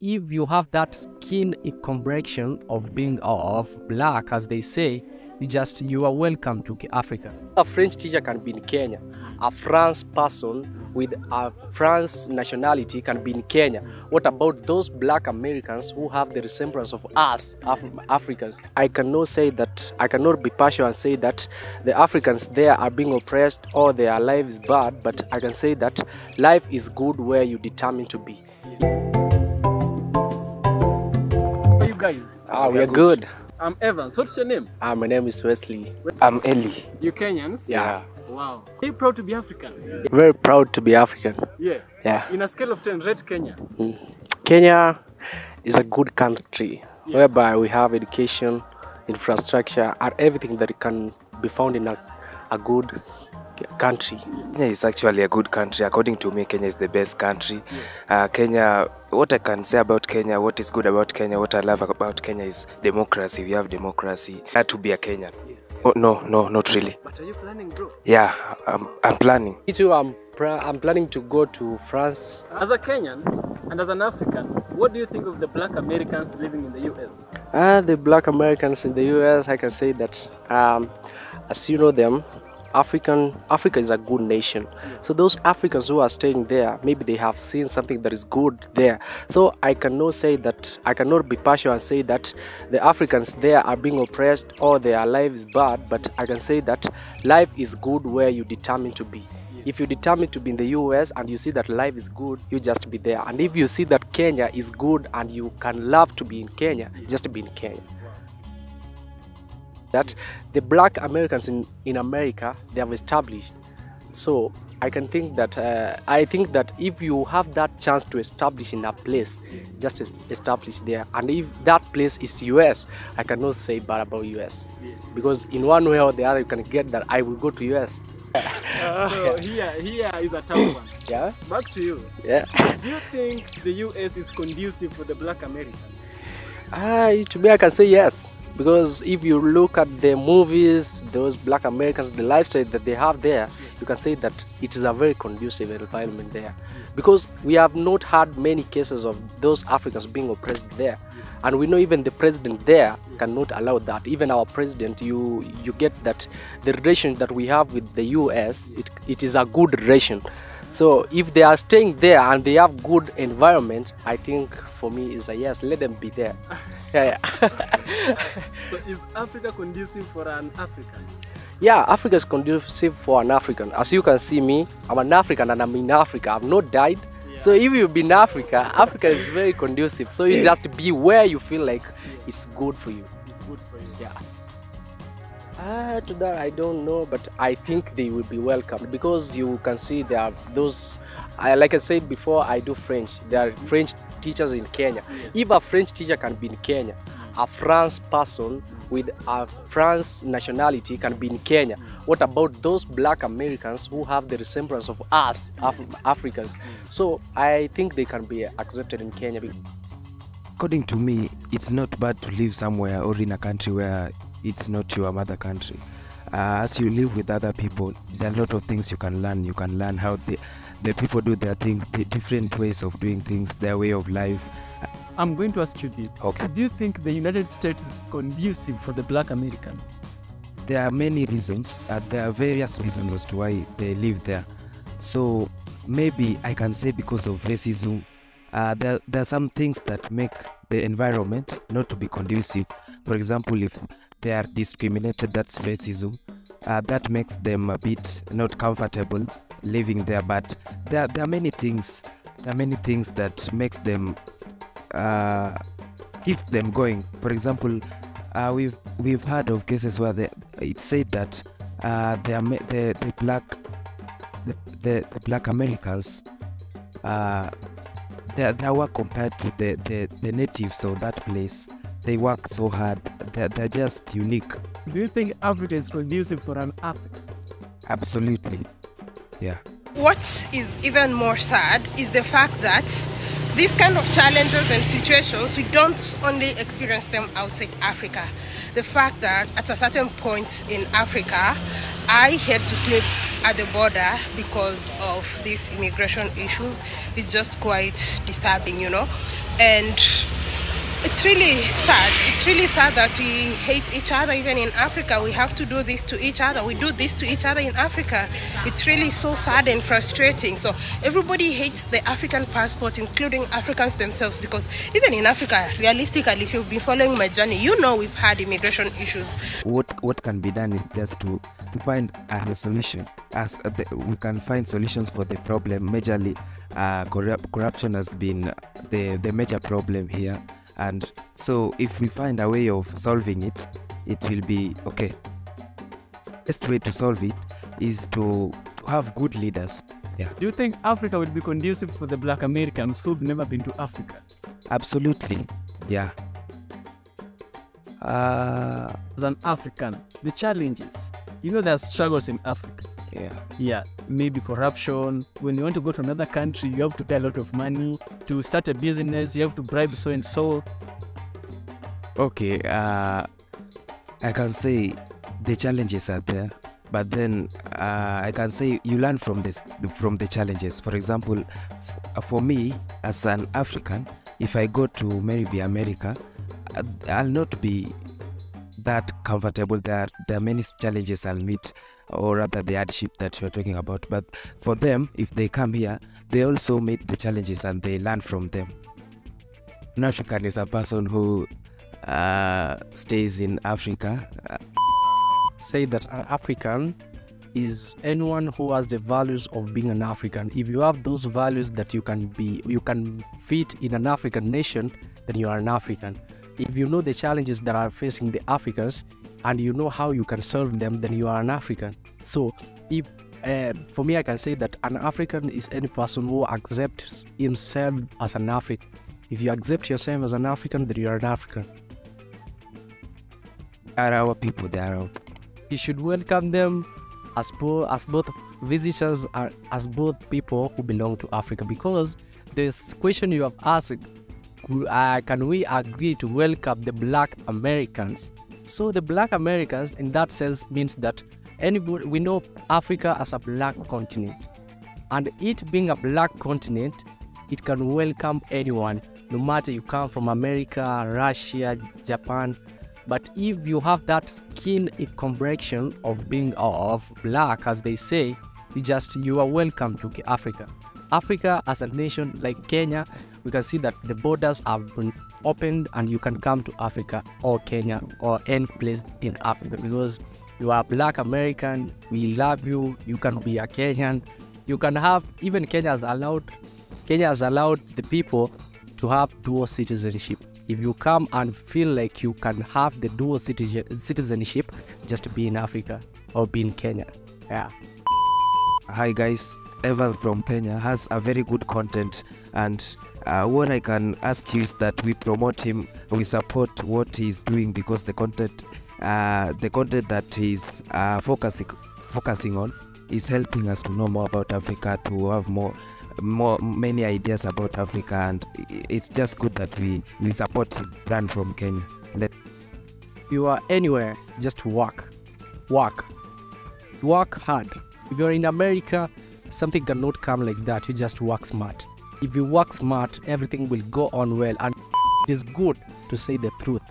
if you have that skin complexion of being of black, as they say, you are welcome to Africa. A French teacher can be in Kenya. A France person with a France nationality can be in Kenya. What about those black Americans who have the resemblance of us, Africans? I cannot be partial and say that the Africans there are being oppressed or their life is bad, but I can say that life is good where you determine to be. How are you guys? We are good. I'm Evans. What's your name? My name is Wesley. I'm Eli. You Kenyans? Yeah. Wow. Are you proud to be African? Very proud to be African. Yeah. Yeah. In a scale of 10, rate Kenya. Kenya is a good country, yes, whereby we have education, infrastructure, and everything that can be found in a good country. Kenya is actually a good country. According to me, Kenya is the best country. Kenya, what I can say about Kenya, what is good about Kenya, what I love about Kenya is democracy. We have democracy. I had to be a Kenyan. Yes. Oh, no, not really. But are you planning, bro? Yeah, I'm planning. Me too, I'm planning to go to France. As a Kenyan and as an African, what do you think of the black Americans living in the US? The black Americans in the US, I can say that, as you know them, Africa is a good nation. So those Africans who are staying there, maybe they have seen something that is good there. So I cannot be partial and say that the Africans there are being oppressed or their life is bad, but I can say that life is good where you determine to be. If you determine to be in the US and you see that life is good, you just be there. And if you see that Kenya is good and you can love to be in Kenya, just be in Kenya. That the black Americans in America, they have established. So I think that if you have that chance to establish in a place, just establish there. And if that place is US, I cannot say bad about US. Because in one way or the other, you can get that I will go to US. So here is a tough one. Yeah. Back to you. Yeah. Do you think the US is conducive for the black American? To me, I can say yes. Because if you look at the movies, those black Americans, the lifestyle that they have there, you can say that it is a very conducive environment there. Because we have not had many cases of those Africans being oppressed there. And we know even the president there cannot allow that. Even our president, you get that the relation that we have with the US, it is a good relation. So if they are staying there and they have good environment, I think for me is a yes, let them be there. Yeah. So is Africa conducive for an African? Yeah, Africa is conducive for an African. As you can see me, I'm an African and I'm in Africa. I've not died. Yeah. So if you've been in Africa, Africa is very conducive. So you just be where you feel like it's good for you. It's good for you. Yeah. To that I don't know, but I think they will be welcomed because you can see there are those. Like I said before, I do French. There are French teachers in Kenya. Yes. If a French teacher can be in Kenya, a France person with a France nationality can be in Kenya. What about those black Americans who have the resemblance of us, Africans? So I think they can be accepted in Kenya. According to me, it's not bad to live somewhere or in a country where it's not your mother country. As you live with other people, there are a lot of things you can learn. You can learn how the people do their things, the different ways of doing things, their way of life. I'm going to ask you this. Okay. Do you think the United States is conducive for the black American? There are many reasons. There are various reasons as to why they live there. So maybe I can say because of racism, there are some things that make the environment not to be conducive. For example, if they are discriminated, that's racism. That makes them a bit not comfortable living there. But there are many things. There are many things that makes them keeps them going. For example, we've heard of cases where it's said that the black Americans their work compared to the natives of that place. They work so hard. They're just unique. Do you think Africa is conducive for an African? Absolutely. Yeah. What is even more sad is the fact that these kind of challenges and situations, we don't only experience them outside Africa. The fact that at a certain point in Africa, I had to sleep at the border because of these immigration issues. It's just quite disturbing, and it's really sad. It's really sad that we hate each other even in Africa. We have to do this to each other. We do this to each other in Africa. It's really so sad and frustrating. So everybody hates the African passport, including Africans themselves, because even in Africa, realistically, if you've been following my journey, we've had immigration issues. What can be done is just to find a solution. We can find solutions for the problem. Majorly, corruption has been the major problem here. And so if we find a way of solving it, it will be okay. Best way to solve it is to have good leaders. Yeah. Do you think Africa will be conducive for the Black Americans who've never been to Africa? Absolutely. Yeah. As an African, the challenges, there are struggles in Africa. Yeah, maybe corruption. When you want to go to another country, you have to pay a lot of money. To start a business, you have to bribe so and so. Okay, I can say the challenges are there, but then I can say you learn from the challenges. For example, for me as an African, if I go to maybe America, I'll not be that comfortable. There are many challenges I'll meet, or rather the hardship that you're talking about. But for them, if they come here, they also meet the challenges and they learn from them. An African is a person who stays in Africa. Say that an African is anyone who has the values of being an African. If you have those values that you can fit in an African nation, then you are an African. If you know the challenges that are facing the Africans and you know how you can solve them, then you are an African. So if for me, I can say that an African is any person who accepts himself as an African. If you accept yourself as an African, then you are an African. They are our people. They are our. You should welcome them as both visitors and as both people who belong to Africa, because this question you have asked, can we agree to welcome the Black Americans? So the Black Americans in that sense means that we know Africa as a black continent, and it being a black continent, it can welcome anyone, no matter you come from America, Russia, Japan. But if you have that skin complexion of being of black, as they say, you are welcome to Africa. Africa as a nation like Kenya, we can see that the borders have been opened and you can come to Africa or Kenya or any place in Africa, because you are Black American, we love you, you can be a Kenyan, you can have, even Kenya has allowed the people to have dual citizenship. If you come and feel like you can have the dual citizenship, just be in Africa or be in Kenya. Yeah. Hi guys, Evan from Kenya has a very good content, and what I can ask you is that we promote him, we support what he's doing, because the content that he's focusing on is helping us to know more about Africa, to have many ideas about Africa, and it's just good that we support him. Learn from Kenya. If you are anywhere, just work hard. If you're in America, something cannot come like that. You just work smart. If you work smart, everything will go on well, and it is good to say the truth.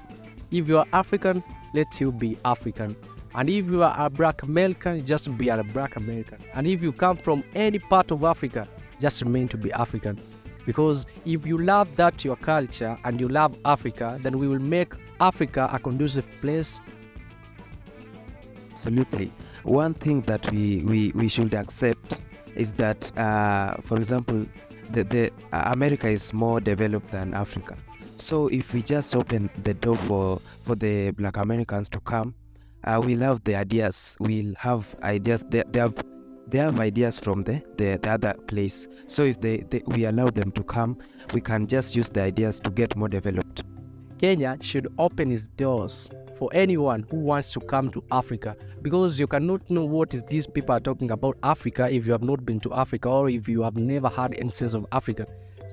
If you are African, let you be African. And if you are a Black American, just be a Black American. And if you come from any part of Africa, just remain to be African. Because if you love your culture and you love Africa, then we will make Africa a conducive place. Absolutely. One thing that we should accept is that, for example, the America is more developed than Africa. So if we just open the door for the Black Americans to come, we'll have the ideas. We'll have ideas. They have ideas from the other place. So if we allow them to come, we can just use the ideas to get more developed. Kenya should open its doors for anyone who wants to come to Africa, because you cannot know what is these people are talking about Africa if you have not been to Africa, or if you have never had any sense of Africa.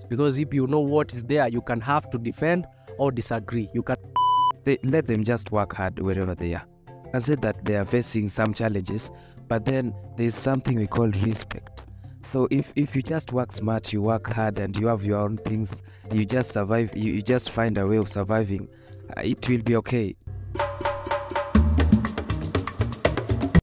Because if you know what is there, you can have to defend or disagree. You can let them just work hard wherever they are. can say that they are facing some challenges, but then there's something we call respect. So if you just work smart, you work hard, and you have your own things, you just survive, you just find a way of surviving, it will be okay.